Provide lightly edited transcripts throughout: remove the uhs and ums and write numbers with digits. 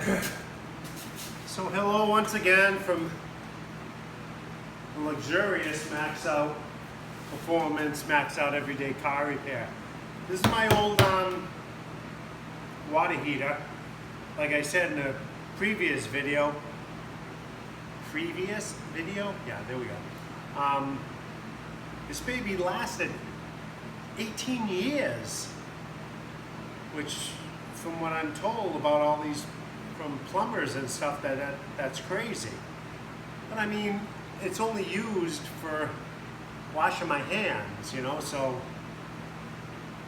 So hello once again from the luxurious Maxout-Performance, Maxout Everyday Car Repair. This is my old water heater. Like I said in the previous video, yeah, there we go. This baby lasted 18 years, which from what I'm told about all these from plumbers and stuff, that's crazy. But I mean, it's only used for washing my hands, you know, so,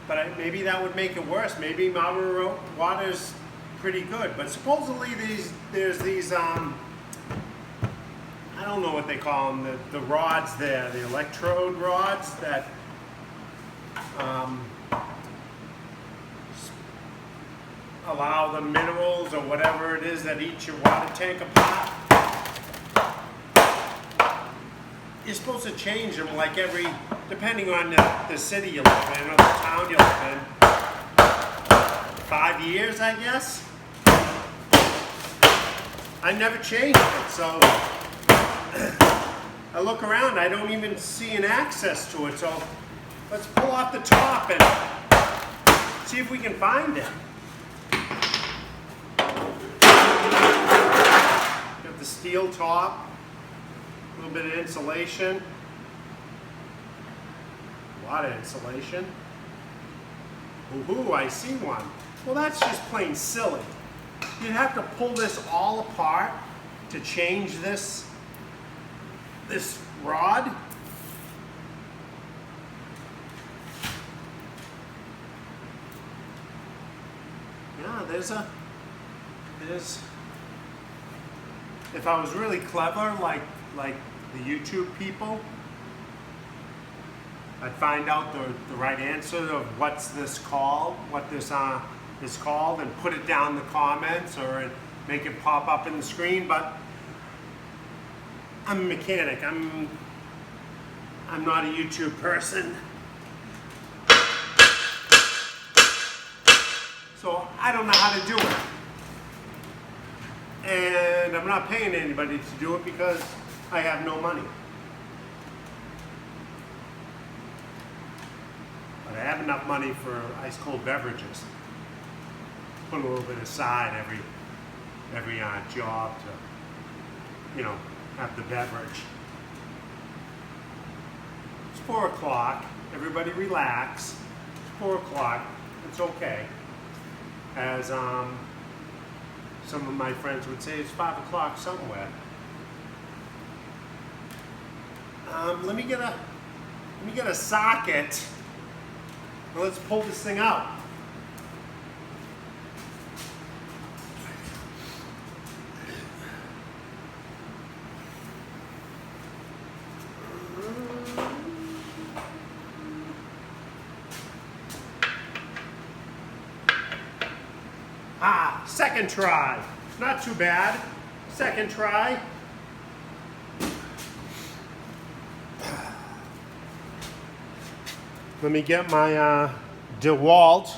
but maybe that would make it worse. Maybe my water's pretty good, but supposedly there's these, I don't know what they call them, the rods there, the electrode rods that allow the minerals or whatever it is that eat your water tank apart. You're supposed to change them like depending on the city you live in or the town you live in, 5 years, I guess. I never changed it, so I look around, I don't even see an access to it, so let's pull off the top and see if we can find it. Got the steel top, a little bit of insulation, a lot of insulation. Ooh, I see one. Well, that's just plain silly. You'd have to pull this all apart to change this rod. Yeah, if I was really clever, like the YouTube people, I'd find out the right answer of what this is called, and put it down in the comments or make it pop up in the screen. But I'm a mechanic. I'm not a YouTube person. So I don't know how to do it. And I'm not paying anybody to do it because I have no money. But I have enough money for ice cold beverages. Put a little bit aside every job to, you know, have the beverage. It's 4 o'clock. Everybody relax. It's 4 o'clock. It's okay. As some of my friends would say, it's 5 o'clock somewhere. Let me get a socket. Well, let's pull this thing out. Second try. Not too bad. Second try. Let me get my DeWalt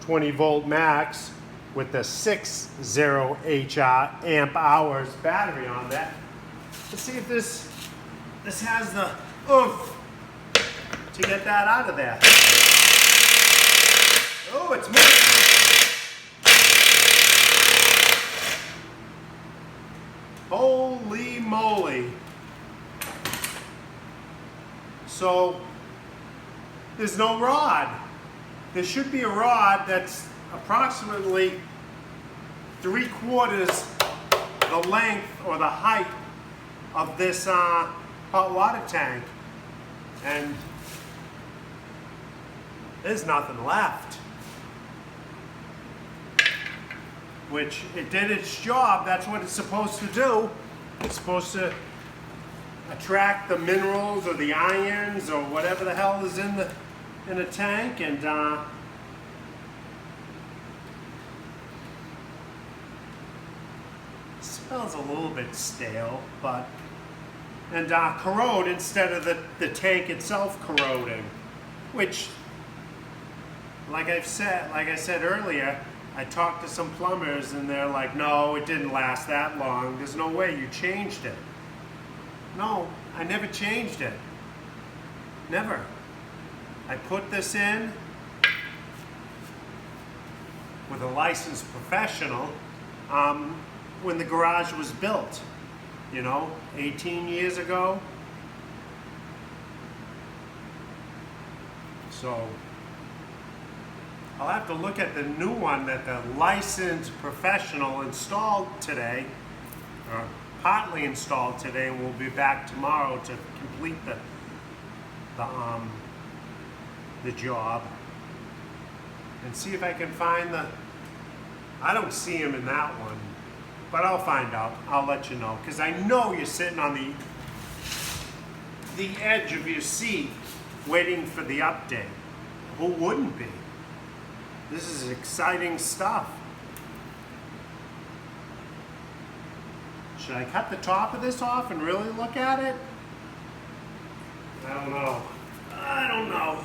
20 volt max with the 60 amp hours battery on that. Let's see if this has the oomph to get that out of there. Oh, it's moving. Holy moly. So there's no rod. There should be a rod that's approximately 3/4 the length or the height of this hot water tank. And there's nothing left. Which it did its job. That's what it's supposed to do. It's supposed to attract the minerals or the ions or whatever the hell is in the tank, and smells a little bit stale, but corrode instead of the tank itself corroding, which, like I said earlier, I talked to some plumbers and they're like, no, it didn't last that long. There's no way you changed it. No, I never changed it. Never. I put this in with a licensed professional when the garage was built, 18 years ago. So I'll have to look at the new one that the licensed professional installed today, or partly installed today, and we'll be back tomorrow to complete the job and see if I can find I don't see him in that one, but I'll find out. I'll let you know, because I know you're sitting on the edge of your seat waiting for the update. Who wouldn't be? This is exciting stuff. Should I cut the top of this off and really look at it? I don't know. I don't know.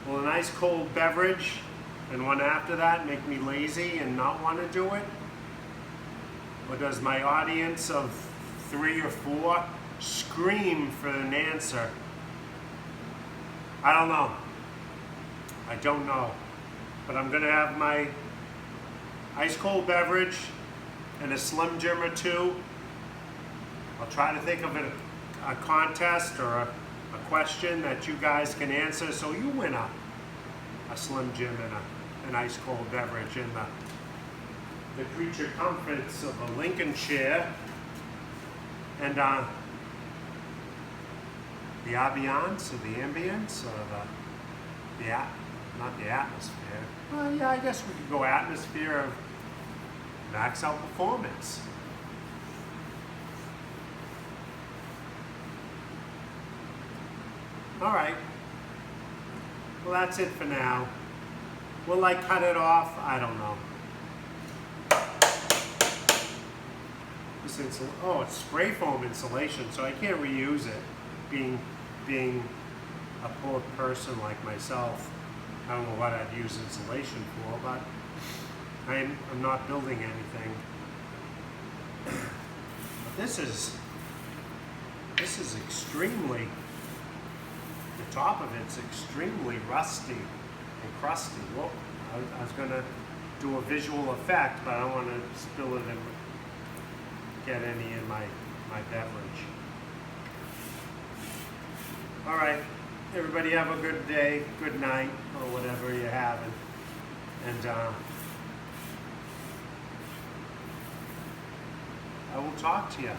Will a nice cold beverage and one after that make me lazy and not want to do it? Or does my audience of 3 or 4 scream for an answer? I don't know. I don't know. But I'm going to have my ice cold beverage and a Slim Jim or 2. I'll try to think of a contest or a question that you guys can answer, so you win a Slim Jim and an ice cold beverage in the creature comforts of a Lincoln chair, and the ambiance or the ambience or not the atmosphere. Well, yeah, I guess we could go atmosphere of Maxout-Performance. All right. Well, that's it for now. Will I cut it off? I don't know. It's spray foam insulation, so I can't reuse it. Being a poor person like myself, I don't know what I'd use insulation for, but I'm not building anything. But this is extremely, the top of it's extremely rusty and crusty. Whoa, I was gonna do a visual effect, but I don't want to spill it and get any in my beverage. All right, everybody have a good day, good night, or whatever you're having. And I will talk to you.